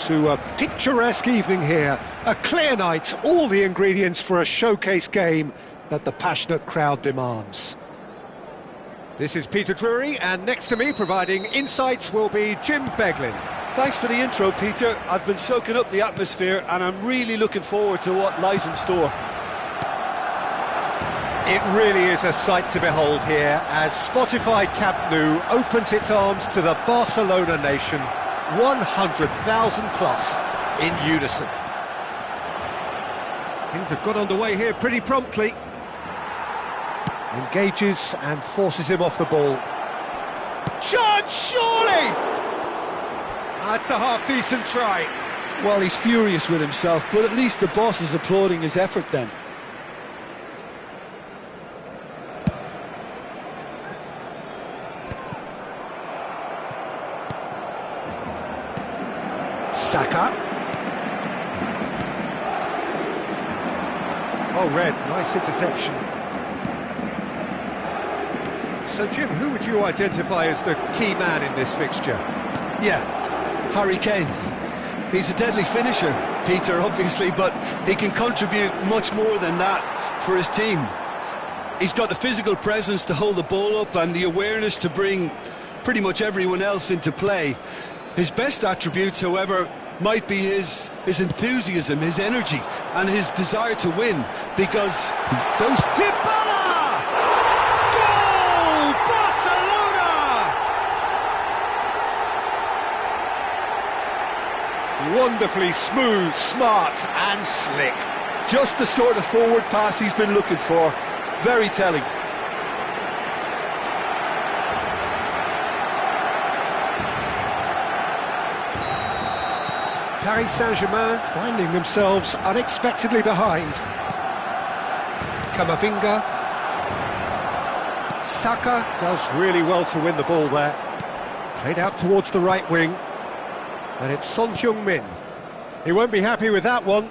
To a picturesque evening here, a clear night, all the ingredients for a showcase game that the passionate crowd demands. This is Peter Drury, and next to me providing insights will be Jim Beglin. Thanks for the intro, Peter. I've been soaking up the atmosphere and I'm really looking forward to what lies in store. It really is a sight to behold here as Spotify Camp Nou opens its arms to the Barcelona nation, 100,000 plus in unison. Things have got underway here pretty promptly. Engages and forces him off the ball. Chance, surely! That's a half-decent try. Well, he's furious with himself, but at least the boss is applauding his effort then. Saka. Oh, Red, nice interception. So, Jim, who would you identify as the key man in this fixture? Yeah, Harry Kane. He's a deadly finisher, Peter, obviously, but he can contribute much more than that for his team. He's got the physical presence to hold the ball up and the awareness to bring pretty much everyone else into play. His best attributes, however, might be his enthusiasm, his energy, and his desire to win, because those... Dybala! Goal! Barcelona! Wonderfully smooth, smart and slick. Just the sort of forward pass he's been looking for. Very telling. Paris Saint-Germain finding themselves unexpectedly behind. Camavinga. Saka does really well to win the ball there. Played out towards the right wing. And it's Son Heung-min. He won't be happy with that one.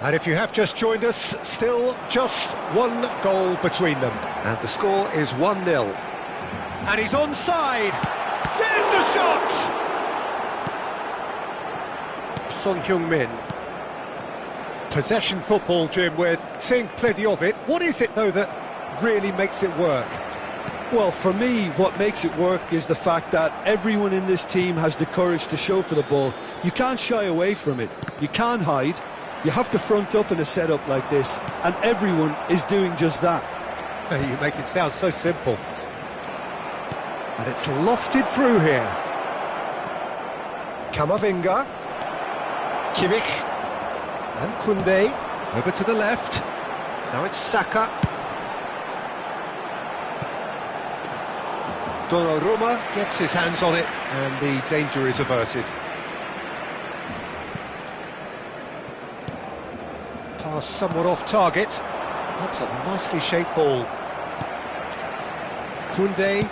And if you have just joined us, still just one goal between them. And the score is 1-0. And he's onside! There's the shot! Son Heung-min. Possession football, Jim, we're seeing plenty of it. What is it, though, that really makes it work? Well, for me, what makes it work is the fact that everyone in this team has the courage to show for the ball. You can't shy away from it. You can't hide. You have to front up in a setup like this, and everyone is doing just that. You make it sound so simple. And it's lofted through here. Camavinga. Kimmich. And Koundé. Over to the left. Now it's Saka. Donnarumma gets his hands on it, and the danger is averted. Pass somewhat off target. That's a nicely shaped ball. Koundé.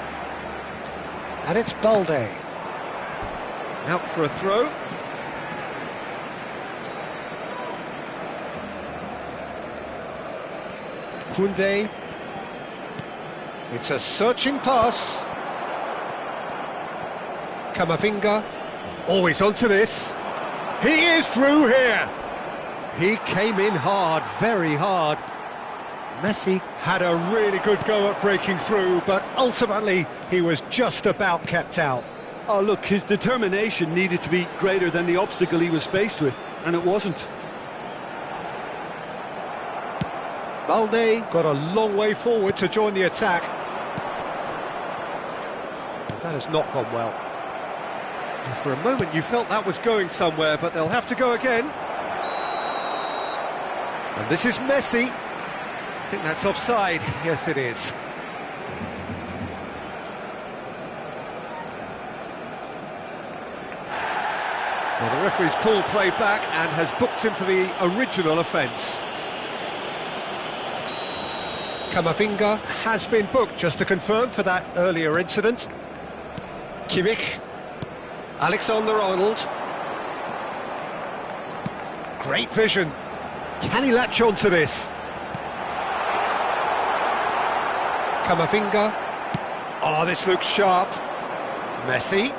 And it's Balde. Out for a throw. Koundé. It's a searching pass. Camavinga. Always onto this. He is through here. He came in hard, very hard. Messi had a really good go at breaking through, but ultimately he was just about kept out. Oh, look, his determination needed to be greater than the obstacle he was faced with, and it wasn't. Balde got a long way forward to join the attack. That has not gone well. And for a moment you felt that was going somewhere, but they'll have to go again. And this is Messi. I think that's offside. Yes, it is. Well, the referee's pulled play back and has booked him for the original offence. Camavinga has been booked, just to confirm, for that earlier incident. Kimmich. Alexander-Arnold. Great vision. Can he latch on to this? Camavinga. Oh, this looks sharp. Messi.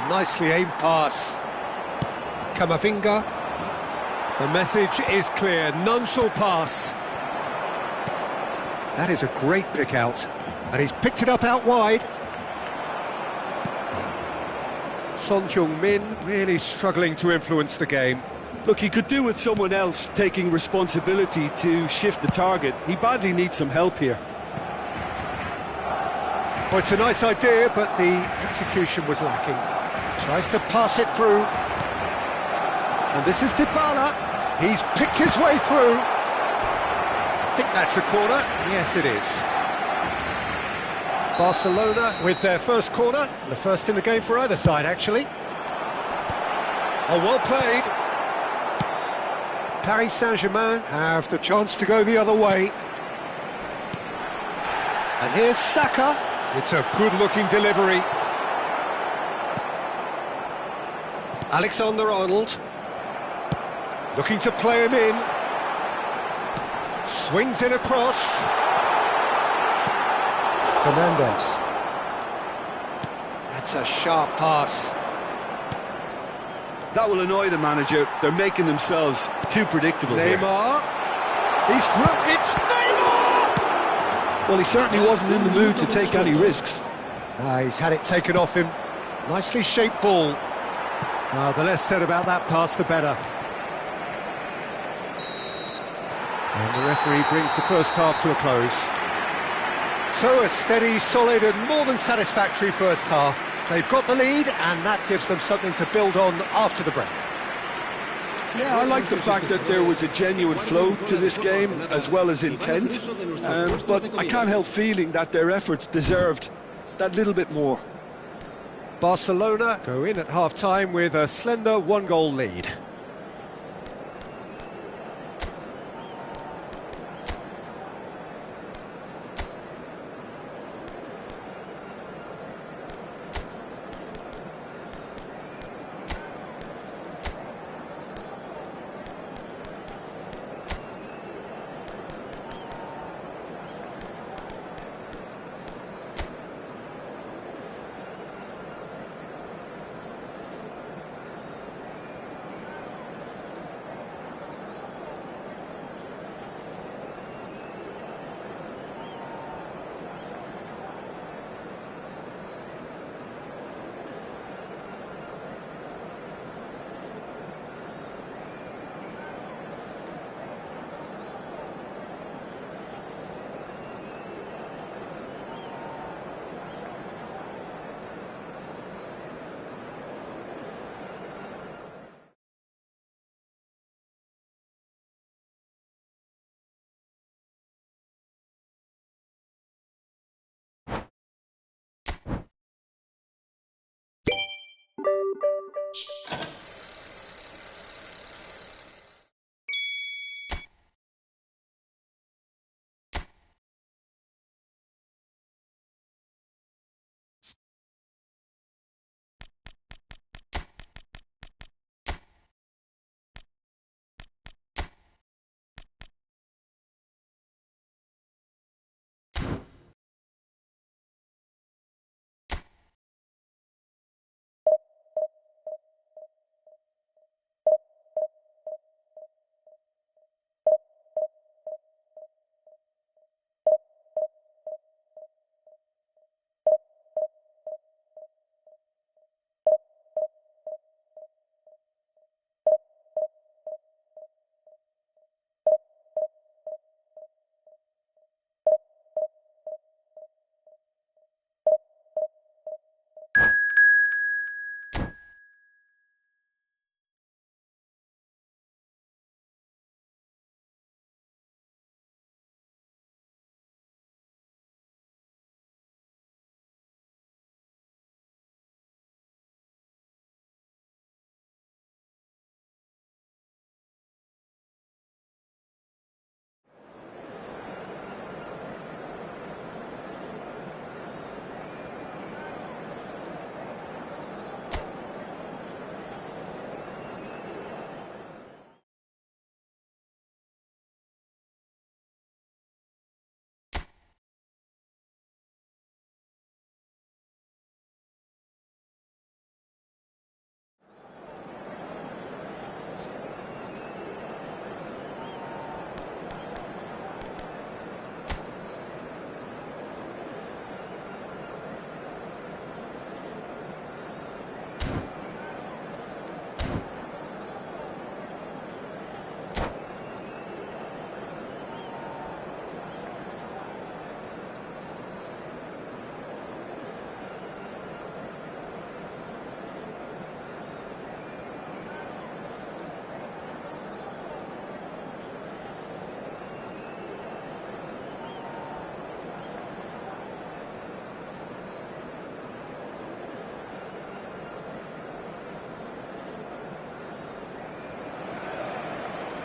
Nicely aimed pass. Camavinga. The message is clear. None shall pass. That is a great pick out. And he's picked it up out wide. Son Heung-min really struggling to influence the game. Look, he could do with someone else taking responsibility to shift the target. He badly needs some help here. Well, it's a nice idea, but the execution was lacking. Tries to pass it through. And this is Dybala. He's picked his way through. I think that's a corner. Yes, it is. Barcelona with their first corner. The first in the game for either side, actually. Oh, well played. Paris Saint-Germain have the chance to go the other way. And here's Saka. It's a good-looking delivery. Alexander-Arnold. Looking to play him in. Swings in across. Fernandez. That's a sharp pass. That will annoy the manager. They're making themselves too predictable here. Neymar. He's through. It's Neymar! Well, he certainly wasn't in the mood to take any risks. He's had it taken off him. Nicely shaped ball. Well, the less said about that pass, the better. And the referee brings the first half to a close. So a steady, solid and more than satisfactory first half. They've got the lead and that gives them something to build on after the break. Yeah, I like the fact that there was a genuine flow to this game as well as intent, but I can't help feeling that their efforts deserved that little bit more. Barcelona go in at half-time with a slender one-goal lead.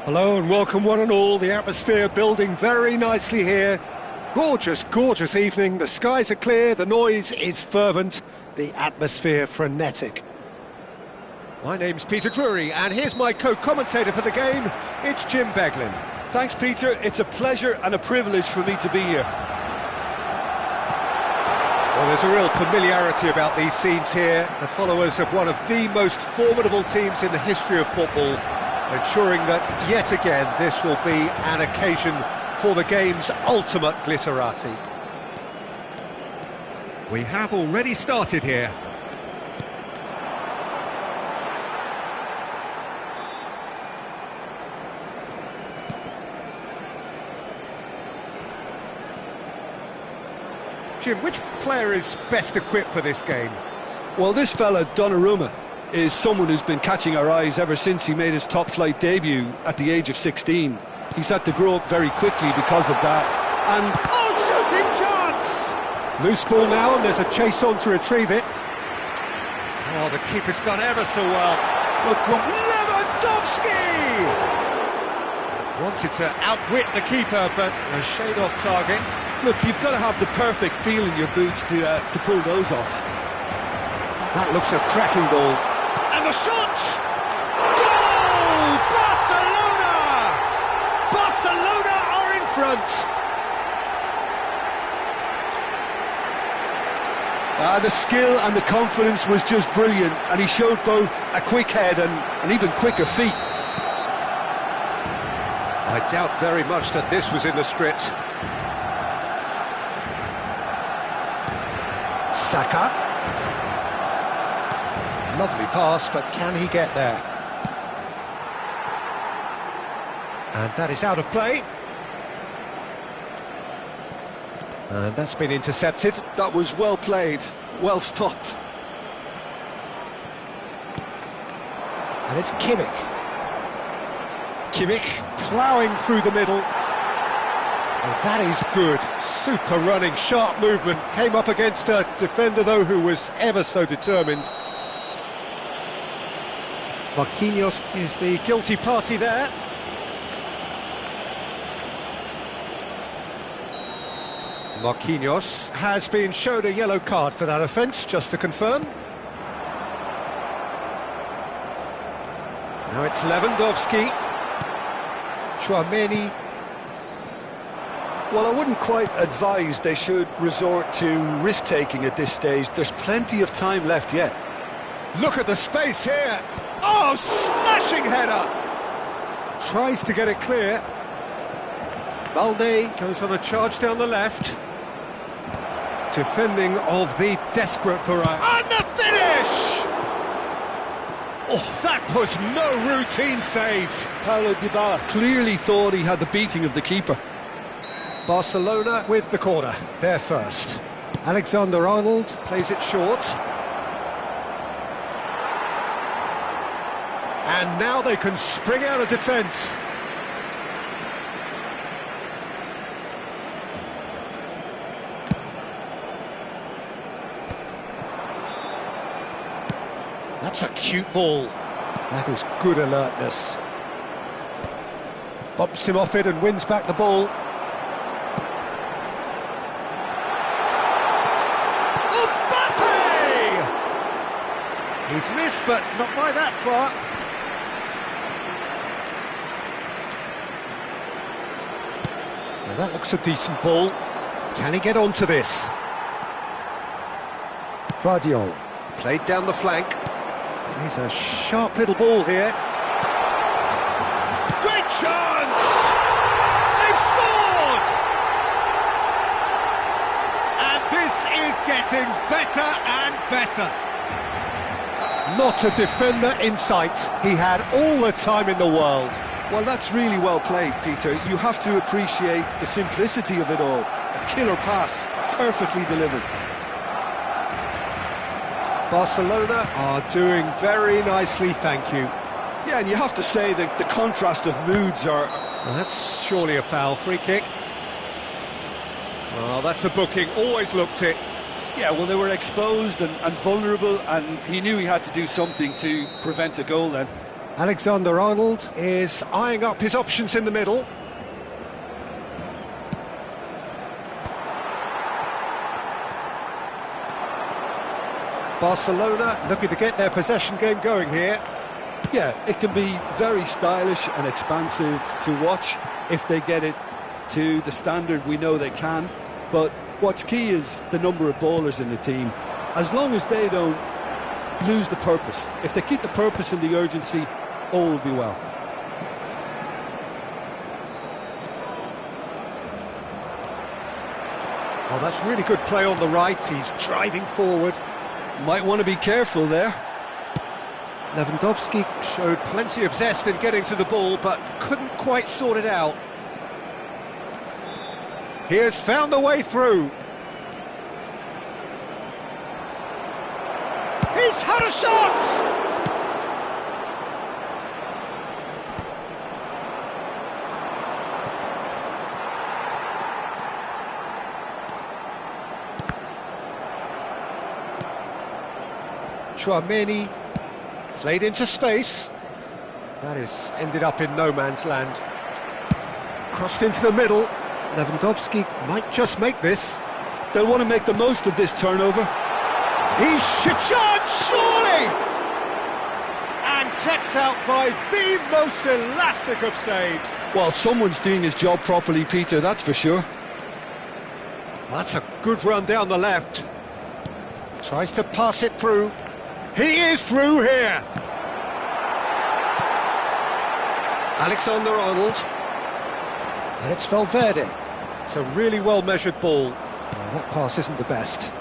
Hello and welcome one and all, the atmosphere building very nicely here. Gorgeous, gorgeous evening, the skies are clear, the noise is fervent, the atmosphere frenetic. My name's Peter Drury and here's my co-commentator for the game, it's Jim Beglin. Thanks, Peter, it's a pleasure and a privilege for me to be here. Well, there's a real familiarity about these scenes here, the followers of one of the most formidable teams in the history of football, ensuring that, yet again, this will be an occasion for the game's ultimate glitterati. We have already started here. Jim, which player is best equipped for this game? Well, this fella, Donnarumma, is someone who's been catching our eyes ever since he made his top-flight debut at the age of 16. He's had to grow up very quickly because of that. And oh, shooting chance! Loose ball now, and there's a chase on to retrieve it. Oh, the keeper's done ever so well. Look what Lewandowski! Wanted to outwit the keeper, but a shade off target. Look, you've got to have the perfect feel in your boots to pull those off. That looks a cracking ball. And the shot! Goal! Barcelona! Barcelona are in front. The skill and the confidence was just brilliant, and he showed both a quick head and even quicker feet. I doubt very much that this was in the script. Saka. Lovely pass, but can he get there? And that is out of play. And that's been intercepted. That was well played, well stopped. And it's Kimmich. Kimmich ploughing through the middle. And that is good. Super running, sharp movement. Came up against a defender, though, who was ever so determined. Marquinhos is the guilty party there. Marquinhos has been showed a yellow card for that offence, just to confirm. Now it's Lewandowski. Chouameni. Well, I wouldn't quite advise they should resort to risk-taking at this stage. There's plenty of time left yet. Look at the space here. Oh, smashing header! Tries to get it clear. Balde goes on a charge down the left. Defending of the desperate variety. And the finish! Oh, that was no routine save. Paulo Dybala clearly thought he had the beating of the keeper. Barcelona with the corner, there first. Alexander-Arnold plays it short. And now they can spring out of defence. That's a cute ball. That is good alertness. Bumps him off it and wins back the ball. He's missed, but not by that far. Now that looks a decent ball. Can he get onto this? Vardiol played down the flank. He's a sharp little ball here. Great chance! They've scored! And this is getting better and better. Not a defender in sight. He had all the time in the world. Well, that's really well played, Peter. You have to appreciate the simplicity of it all. A killer pass, perfectly delivered. Barcelona are doing very nicely, thank you. Yeah, and you have to say that the contrast of moods are... Well, that's surely a foul. Free kick. Well, that's a booking. Always looked it. Yeah, well, they were exposed and vulnerable, and he knew he had to do something to prevent a goal then. Alexander-Arnold is eyeing up his options in the middle. Barcelona looking to get their possession game going here. Yeah, it can be very stylish and expansive to watch if they get it to the standard we know they can, but what's key is the number of ballers in the team. As long as they don't lose the purpose, if they keep the purpose and the urgency, all will be well. Oh, that's really good play on the right. He's driving forward. Might want to be careful there. Lewandowski showed plenty of zest in getting to the ball, but couldn't quite sort it out. He has found a way through. He's had a shot! Chouameni played into space. That is ended up in no man's land. Crossed into the middle. Lewandowski might just make this. They'll want to make the most of this turnover. He's shot, surely! And kept out by the most elastic of saves. Well, someone's doing his job properly, Peter, that's for sure. That's a good run down the left. Tries to pass it through. He is through here. Alexander-Arnold. And it's Valverde. It's a really well-measured ball. Oh, that pass isn't the best.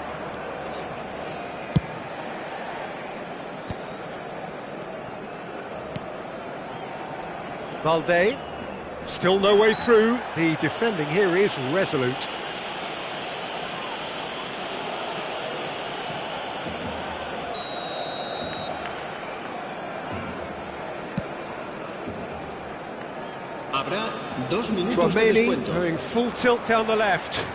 Valde. Still no way through. The defending here is resolute. Chouameni going full tilt down the left.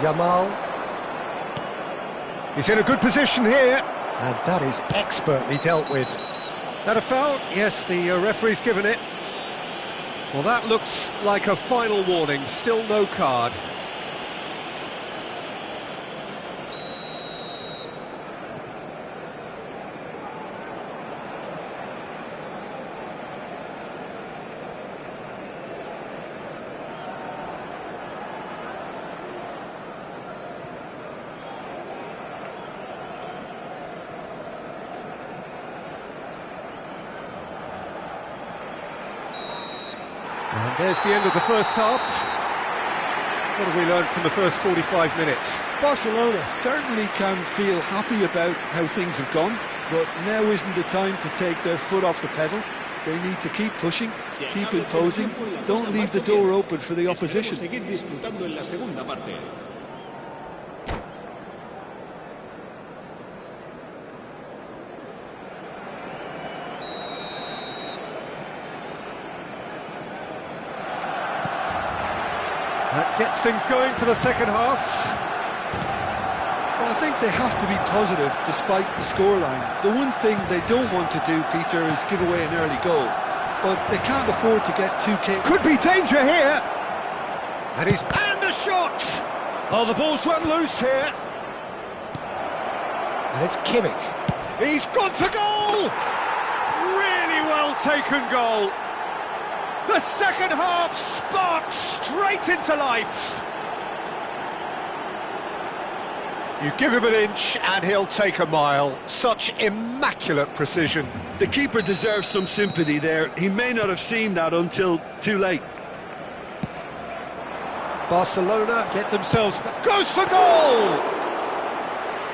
Yamal. He's in a good position here. And that is expertly dealt with. That a foul? Yes, the referee's given it. Well, that looks like a final warning. Still no card. And there's the end of the first half. What have we learned from the first 45 minutes? Barcelona certainly can feel happy about how things have gone, but now isn't the time to take their foot off the pedal. They need to keep pushing, keep imposing, don't leave the door open for the opposition. That gets things going for the second half. Well, I think they have to be positive despite the scoreline. The one thing they don't want to do, Peter, is give away an early goal. But they can't afford to get too careless. Could be danger here. And a shot! Oh, the ball's run loose here. And it's Kimmich. He's gone for goal! Really well taken goal. The second half sparks straight into life. You give him an inch and he'll take a mile. Such immaculate precision. The keeper deserves some sympathy there. He may not have seen that until too late. Barcelona get themselves back. Goes for goal!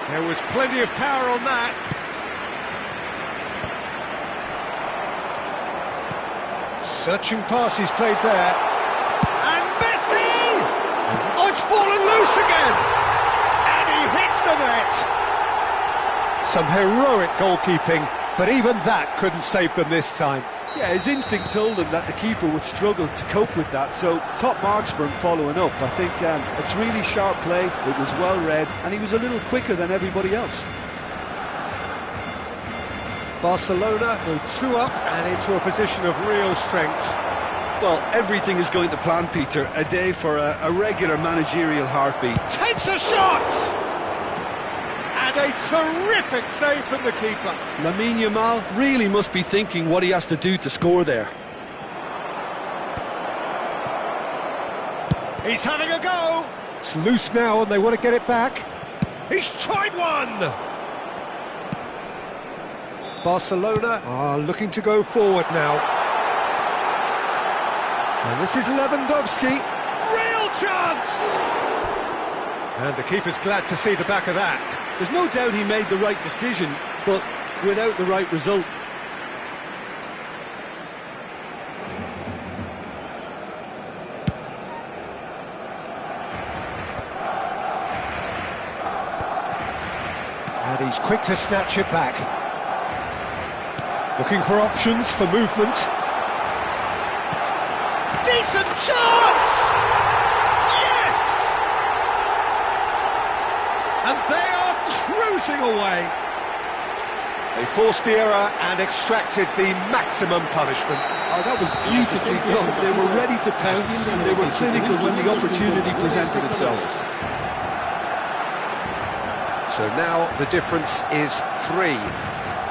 There was plenty of power on that. Searching pass he's played there. And Messi! Oh, it's fallen loose again! And he hits the net! Some heroic goalkeeping, but even that couldn't save them this time. Yeah, his instinct told him that the keeper would struggle to cope with that, so top marks for him following up. I think it's really sharp play, it was well read, and he was a little quicker than everybody else. Barcelona go 2 up and into a position of real strength. Well, everything is going to plan, Peter. A day for a regular managerial heartbeat. Takes a shot! And a terrific save from the keeper. Lamine Yamal really must be thinking what he has to do to score there. He's having a go! It's loose now and they want to get it back. He's tried one! Barcelona are looking to go forward now. And this is Lewandowski. Real chance! And the keeper's glad to see the back of that. There's no doubt he made the right decision, but without the right result. And he's quick to snatch it back. Looking for options for movement. Decent chance! Yes! And they are cruising away. They forced the error and extracted the maximum punishment. Oh, that was beautifully done. They were ready to pounce and they were clinical when the opportunity presented itself. So now the difference is 3.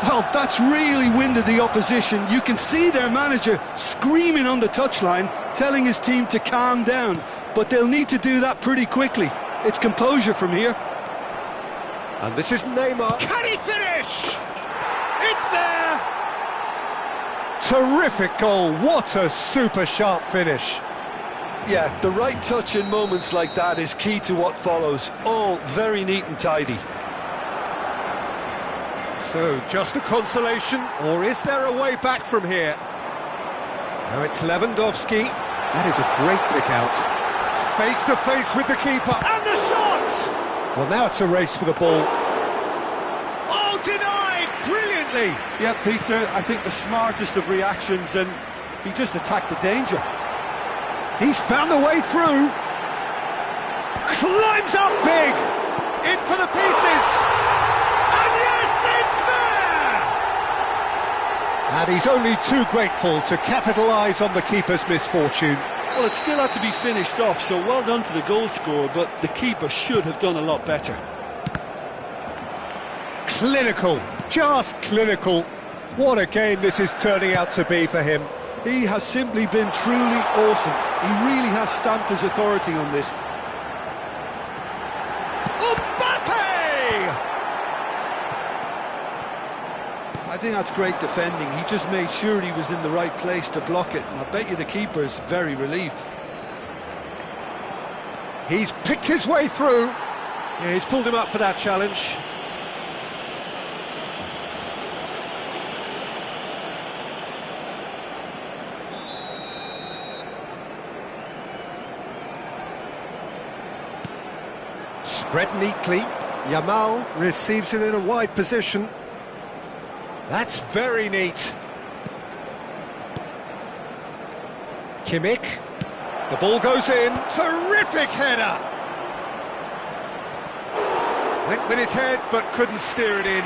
Well, that's really winded the opposition. You can see their manager screaming on the touchline, telling his team to calm down. But they'll need to do that pretty quickly. It's composure from here. And this is Neymar. Can he finish? It's there! Terrific goal. What a super sharp finish. Yeah, the right touch in moments like that is key to what follows. All very neat and tidy. So, just a consolation, or is there a way back from here? Now it's Lewandowski. That is a great pick out. Face to face with the keeper, and the shot! Well, now it's a race for the ball. Oh, denied! Brilliantly! Yeah, Peter, I think the smartest of reactions, and he just attacked the danger. He's found a way through. Climbs up big! In for the pieces! It's there! And he's only too grateful to capitalise on the keeper's misfortune. Well, it still had to be finished off, so well done to the goal scorer, but the keeper should have done a lot better. Clinical, just clinical. What a game this is turning out to be for him. He has simply been truly awesome. He really has stamped his authority on this. I think that's great defending. He just made sure he was in the right place to block it, and I bet you the keeper is very relieved. He's picked his way through. Yeah, he's pulled him up for that challenge. Spread neatly. Yamal receives it in a wide position. That's very neat. Kimmich. The ball goes in. Terrific header. Went with his head, but couldn't steer it in.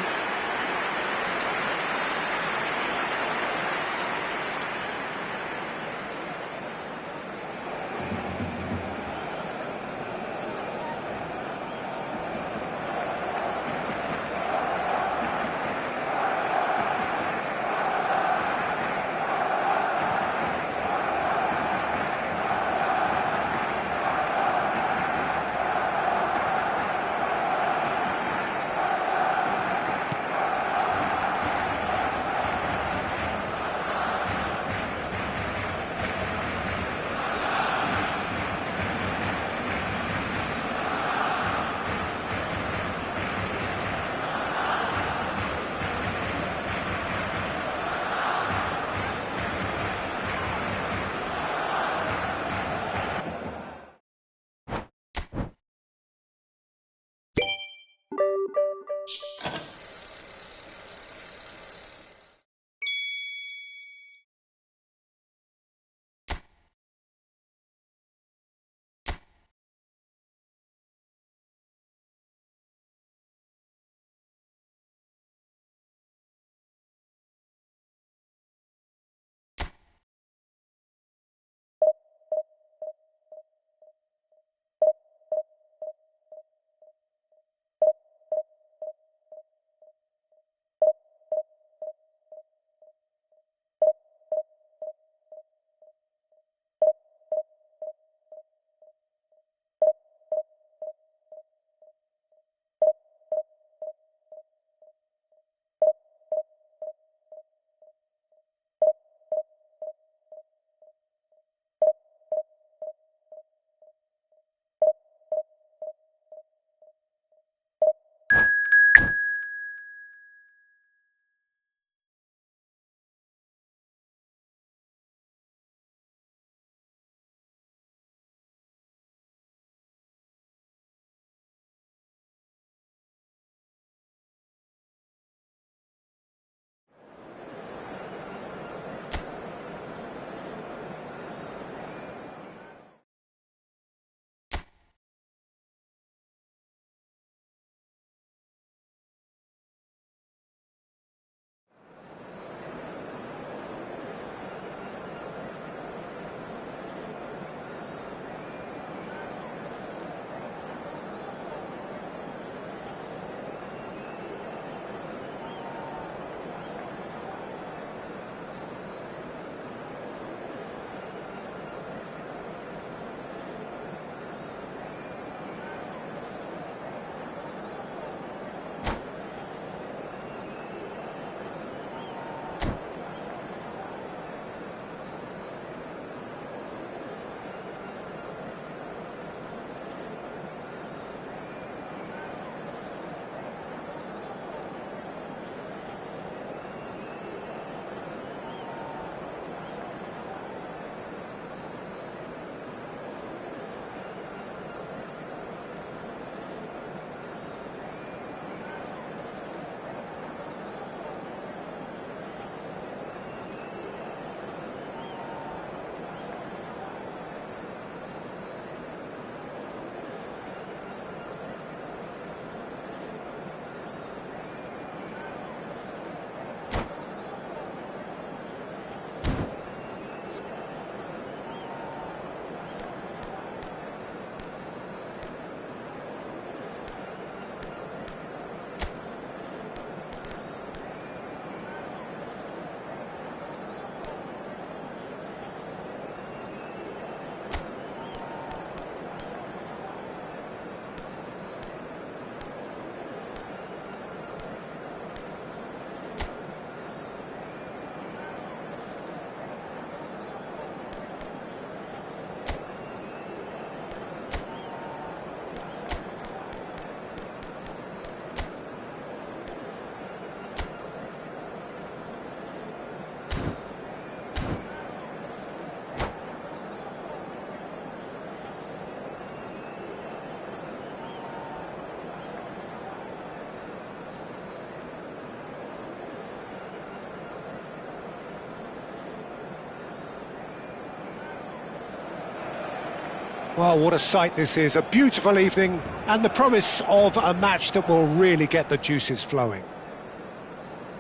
Well, what a sight this is, a beautiful evening, and the promise of a match that will really get the juices flowing.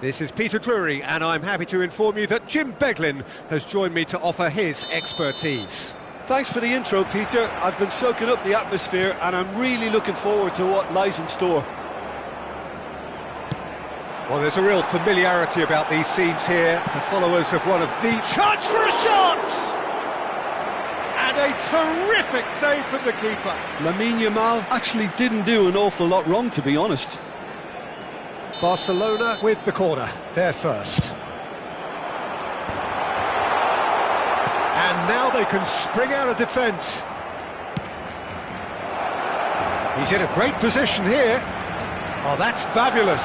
This is Peter Drury, and I'm happy to inform you that Jim Beglin has joined me to offer his expertise. Thanks for the intro, Peter. I've been soaking up the atmosphere, and I'm really looking forward to what lies in store. Well, there's a real familiarity about these scenes here. The followers of one of the... Chance for a shot! And a terrific save from the keeper. Lamine Yamal actually didn't do an awful lot wrong, to be honest. Barcelona with the corner, they're first. And now they can spring out of defence. He's in a great position here. Oh, that's fabulous.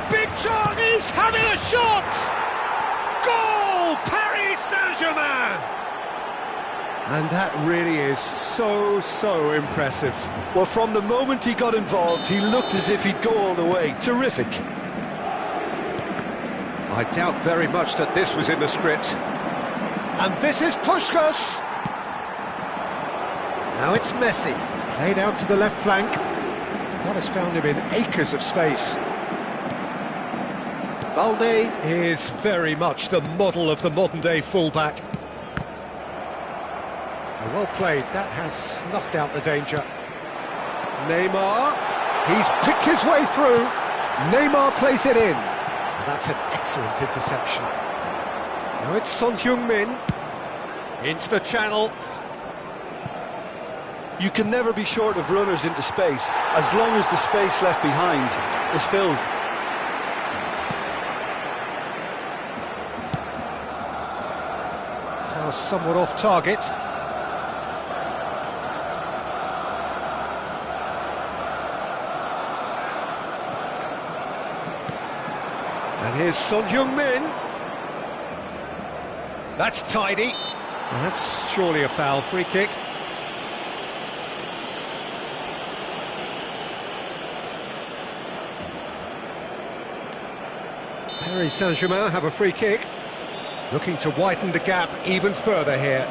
Big chance, he's having a shot! Goal! Paris Saint-Germain! And that really is so impressive. Well, from the moment he got involved, he looked as if he'd go all the way. Terrific. I doubt very much that this was in the script. And this is Puskás. Now it's Messi. Played out to the left flank. That has found him in acres of space. Balde is very much the model of the modern-day fullback. Well played, that has snuffed out the danger. Neymar, he's picked his way through. Neymar plays it in. And that's an excellent interception. Now it's Son Heung-min. Into the channel. You can never be short of runners into space, as long as the space left behind is filled. That was somewhat off target. And here's Son Heung-min. That's tidy. Well, that's surely a foul. Free kick. Paris Saint-Germain have a free kick. Looking to widen the gap even further here.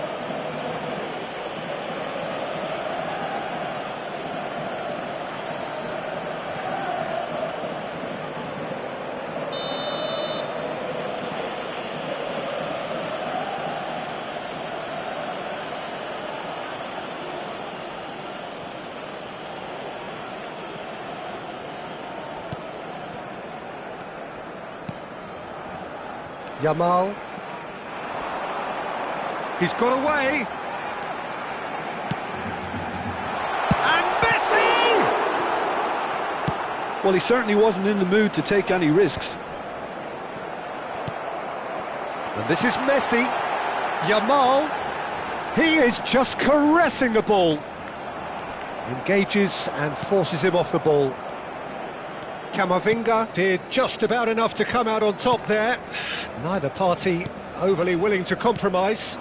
Yamal. He's got away. And Messi! Well, he certainly wasn't in the mood to take any risks. And this is Messi. Yamal. He is just caressing the ball. Engages and forces him off the ball. Camavinga did just about enough to come out on top there. Neither party overly willing to compromise.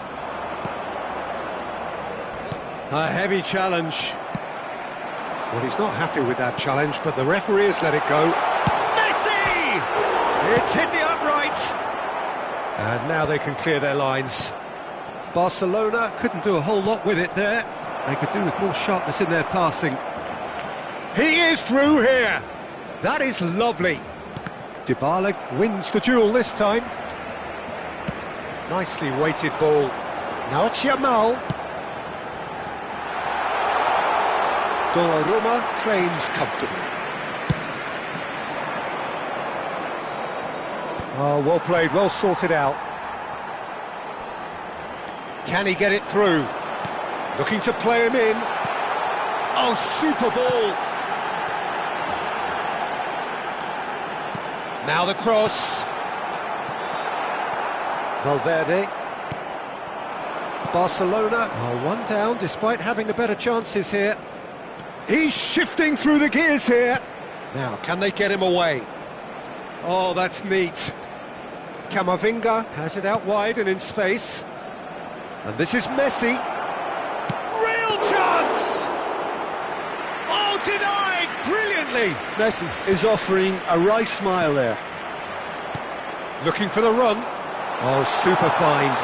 A heavy challenge. Well, he's not happy with that challenge, but the referee has let it go. Messi! It's hit the upright. And now they can clear their lines. Barcelona couldn't do a whole lot with it there. They could do with more sharpness in their passing. He is through here. That is lovely. Dybala wins the duel this time. Nicely weighted ball. Now it's Yamal. Donnarumma claims comfortably. Oh, well played, well sorted out. Can he get it through? Looking to play him in. Oh, super ball. Now the cross. Valverde. Barcelona are one down despite having the better chances here. He's shifting through the gears here. Now, can they get him away? Oh, that's neat. Camavinga has it out wide and in space. And this is Messi. Real chance! Oh, denied brilliantly. Messi is offering a right smile there. Looking for the run. Oh, super find.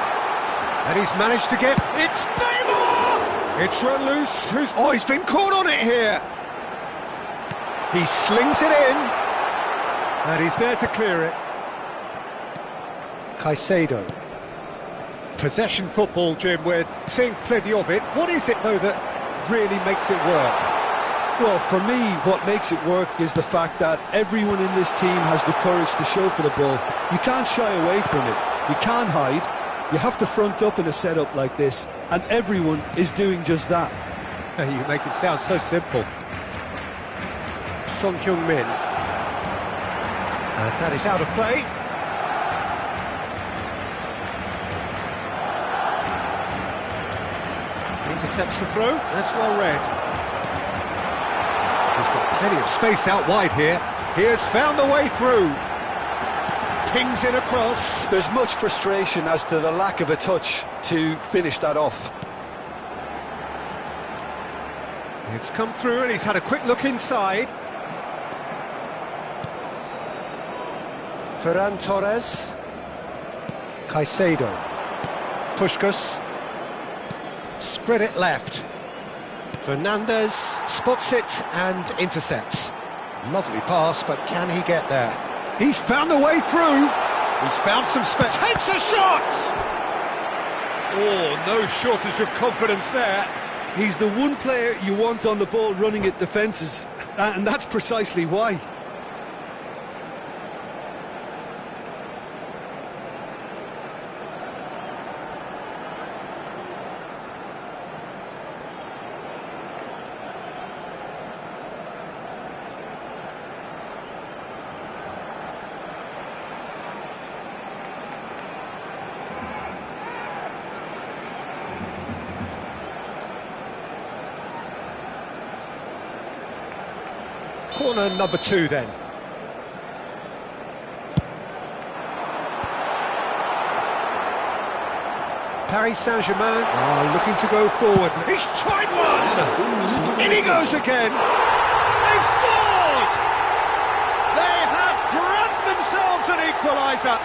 And he's managed to get... It's Neymar! It's run loose. Oh, he's been caught on it here. He slings it in. And he's there to clear it. Caicedo. Possession football, Jim, we're seeing plenty of it. What is it, though, that really makes it work? Well, for me, what makes it work is the fact that everyone in this team has the courage to show for the ball. You can't shy away from it. You can't hide. You have to front up in a setup like this, and everyone is doing just that. You make it sound so simple. Son Heung-min. And that is out of play. Intercepts the throw. That's well read. He's got plenty of space out wide here. He has found a way through. Pings in across. There's much frustration as to the lack of a touch to finish that off. It's come through and he's had a quick look inside. Ferran Torres. Caicedo. Puskás. Spread it left. Fernandez spots it and intercepts. Lovely pass, but can he get there? He's found a way through. He's found some space. Takes a shot! Oh, no shortage of confidence there. He's the one player you want on the ball running at defences, and that's precisely why. Corner number 2 then. Paris Saint-Germain are looking to go forward. He's tried one! In he goes again! They've scored! They have grabbed themselves an equaliser!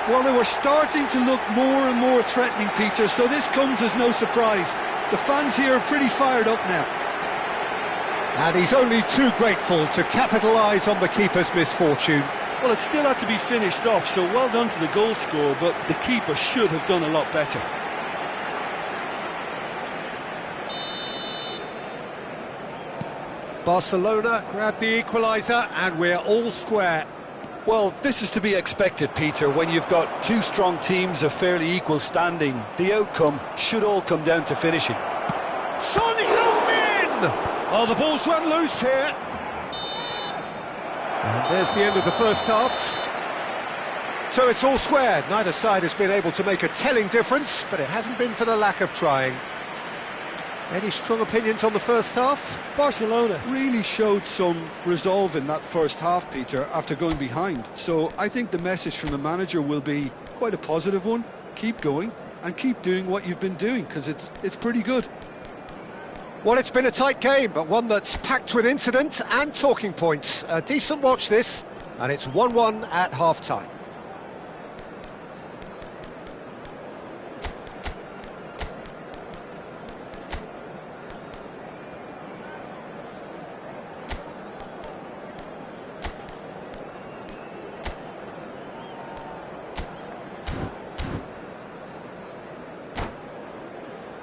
Well, they were starting to look more and more threatening, Peter, so this comes as no surprise. The fans here are pretty fired up now. And he's only too grateful to capitalise on the keeper's misfortune. Well, it still had to be finished off, so well done to the goal scorer, but the keeper should have done a lot better. Barcelona grab the equaliser and we're all square. Well, this is to be expected, Peter, when you've got two strong teams of fairly equal standing. The outcome should all come down to finishing. Son Heung-min! Oh, the ball's run loose here. And there's the end of the first half. So it's all square. Neither side has been able to make a telling difference, but it hasn't been for the lack of trying. Any strong opinions on the first half? Barcelona really showed some resolve in that first half, Peter, after going behind. So I think the message from the manager will be quite a positive one. Keep going and keep doing what you've been doing, because it's pretty good. Well, it's been a tight game, but one that's packed with incident and talking points. A decent watch this, and it's 1-1 at half-time.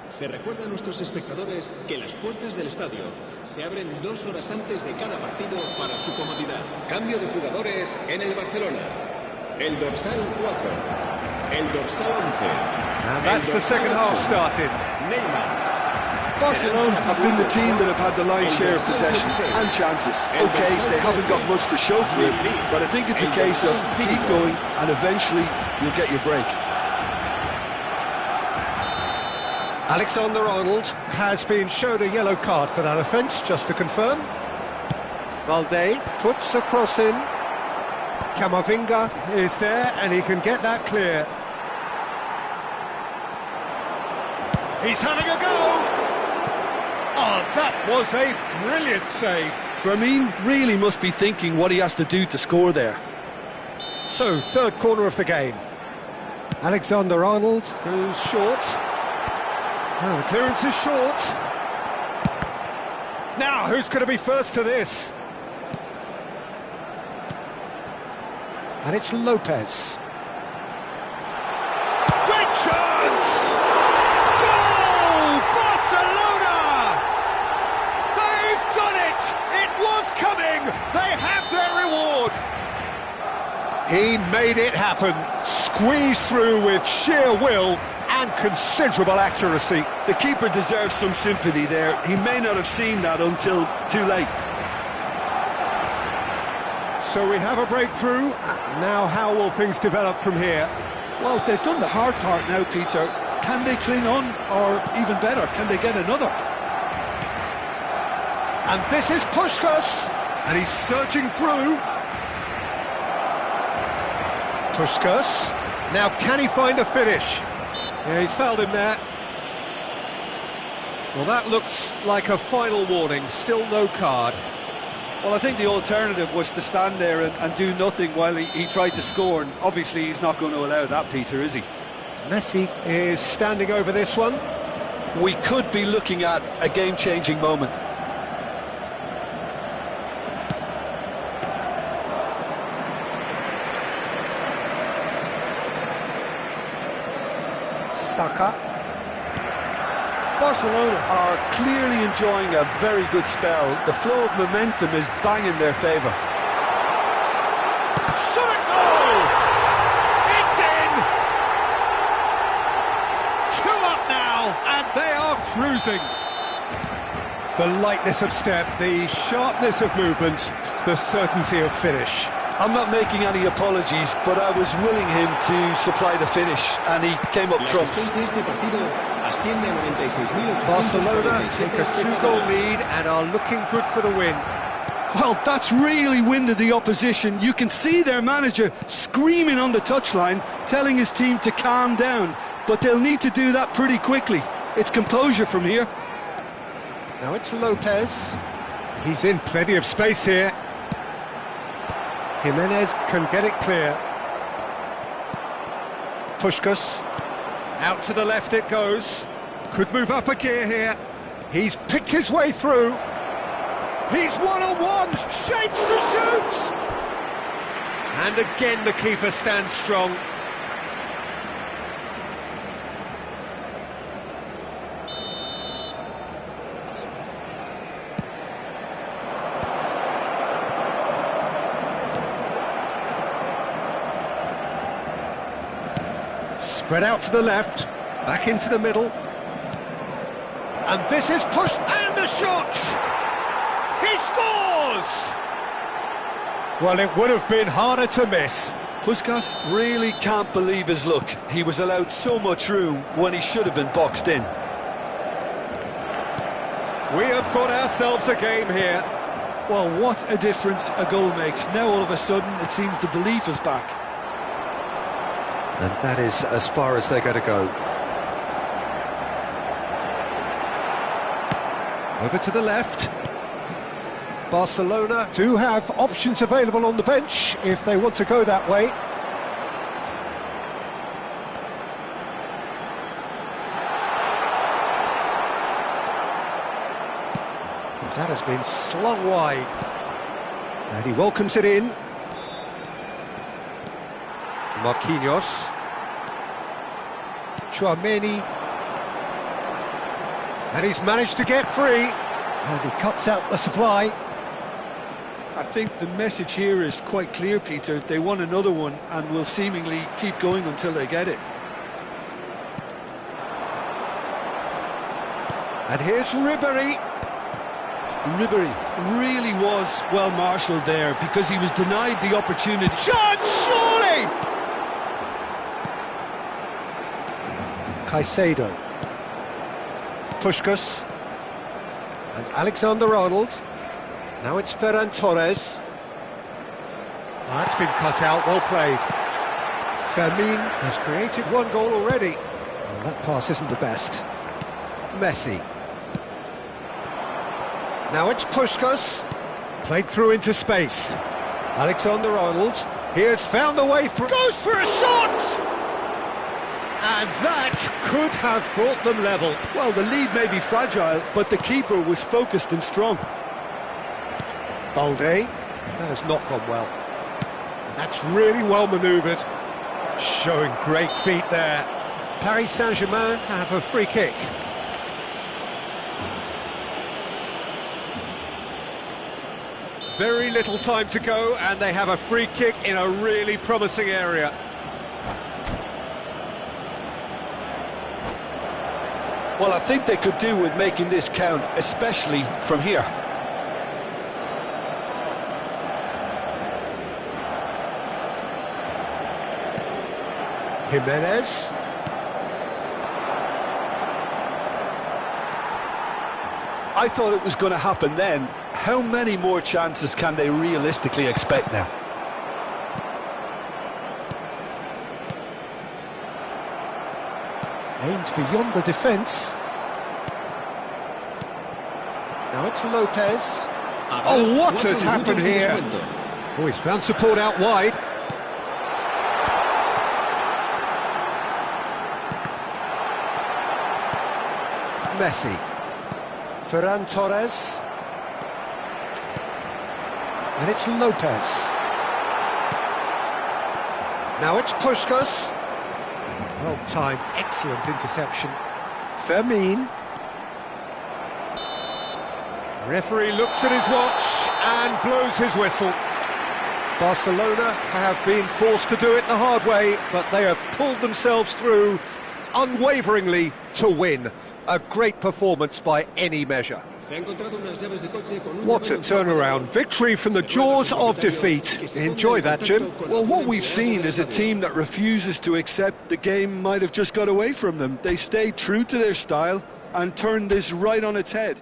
Se recuerda a nuestros espectadores que las puertas del estadio se abren 2 horas antes de cada partido para su comodidad. Cambio de jugadores en el Barcelona. El dorsal 4, el dorsal 11. And that's the second half started. Neymar. Barcelona have been the team that have had the lion's share of possession and chances. Okay, they haven't got much to show for it, but I think it's a case of keep going and eventually you'll get your break. Alexander-Arnold has been shown a yellow card for that offence, just to confirm. Valde puts a cross in. Camavinga is there, and he can get that clear. He's having a go! Oh, that was a brilliant save. Ramin really must be thinking what he has to do to score there. So, third corner of the game. Alexander-Arnold goes short. Well, the clearance is short. Now, who's going to be first to this? And it's Lopez. Great chance! Goal! Barcelona! They've done it! It was coming! They have their reward! He made it happen. Squeezed through with sheer will and considerable accuracy. The keeper deserves some sympathy there. He may not have seen that until too late. So we have a breakthrough. Now how will things develop from here? Well, they've done the hard part now, Peter. Can they cling on, or even better, can they get another? And this is Puskás, and he's surging through. Puskás, now can he find a finish? Yeah, he's fouled him there. Well, that looks like a final warning, still no card. Well, I think the alternative was to stand there and do nothing while he tried to score, and obviously he's not going to allow that, Peter, is he? Messi is standing over this one. We could be looking at a game-changing moment. Saka. Barcelona are clearly enjoying a very good spell. The flow of momentum is banging their favour. Should it go? It's in! 2 up now, and they are cruising. The lightness of step, the sharpness of movement, the certainty of finish. I'm not making any apologies, but I was willing him to supply the finish, and he came up trumps. Barcelona take a 2-goal lead and are looking good for the win. Well, that's really winded the opposition. You can see their manager screaming on the touchline, telling his team to calm down, but they'll need to do that pretty quickly. It's composure from here. Now it's Lopez. He's in plenty of space here. Jimenez can get it clear. Puskás. Out to the left it goes. Could move up a gear here. He's picked his way through. He's one-on-one. Shapes to shoot. And again the keeper stands strong. Spread out to the left, back into the middle. And this is pushed, and the shot! He scores! Well, it would have been harder to miss. Puskás really can't believe his luck. He was allowed so much room when he should have been boxed in. We have got ourselves a game here. Well, what a difference a goal makes. Now all of a sudden it seems the belief is back. And that is as far as they're going to go. Over to the left. Barcelona do have options available on the bench if they want to go that way. That has been slung wide. And he welcomes it in. Marquinhos. Tchouaméni. And he's managed to get free. And he cuts out the supply. I think the message here is quite clear, Peter. They want another one and will seemingly keep going until they get it. And here's Ribéry. Ribéry really was well marshalled there because he was denied the opportunity. Chance, surely! Caicedo. Puskás. And Alexander-Arnold. Now it's Ferran Torres. That's been cut out, well played. Fermin has created 1 goal already. Well, that pass isn't the best. Messi. Now it's Puskás. Played through into space. Alexander-Arnold. He has found the way through. Goes for a shot! And that could have brought them level. Well, the lead may be fragile, but the keeper was focused and strong. Balde, that has not gone well. And that's really well manoeuvred. Showing great feet there. Paris Saint-Germain have a free kick. Very little time to go, and they have a free kick in a really promising area. Well, I think they could do with making this count, especially from here. Jimenez. I thought it was going to happen then. How many more chances can they realistically expect now? Aims beyond the defence. Now it's Lopez. Oh, what has happened here? Oh, he's found support out wide. Messi. Ferran Torres. And it's Lopez. Now it's Puskas. Well timed, excellent interception. Fermin. Referee looks at his watch and blows his whistle. Barcelona have been forced to do it the hard way, but they have pulled themselves through unwaveringly to win. A great performance by any measure. What a turnaround. Victory from the jaws of defeat. Enjoy that, Jim. Well, what we've seen is a team that refuses to accept the game might have just got away from them. They stayed true to their style and turned this right on its head.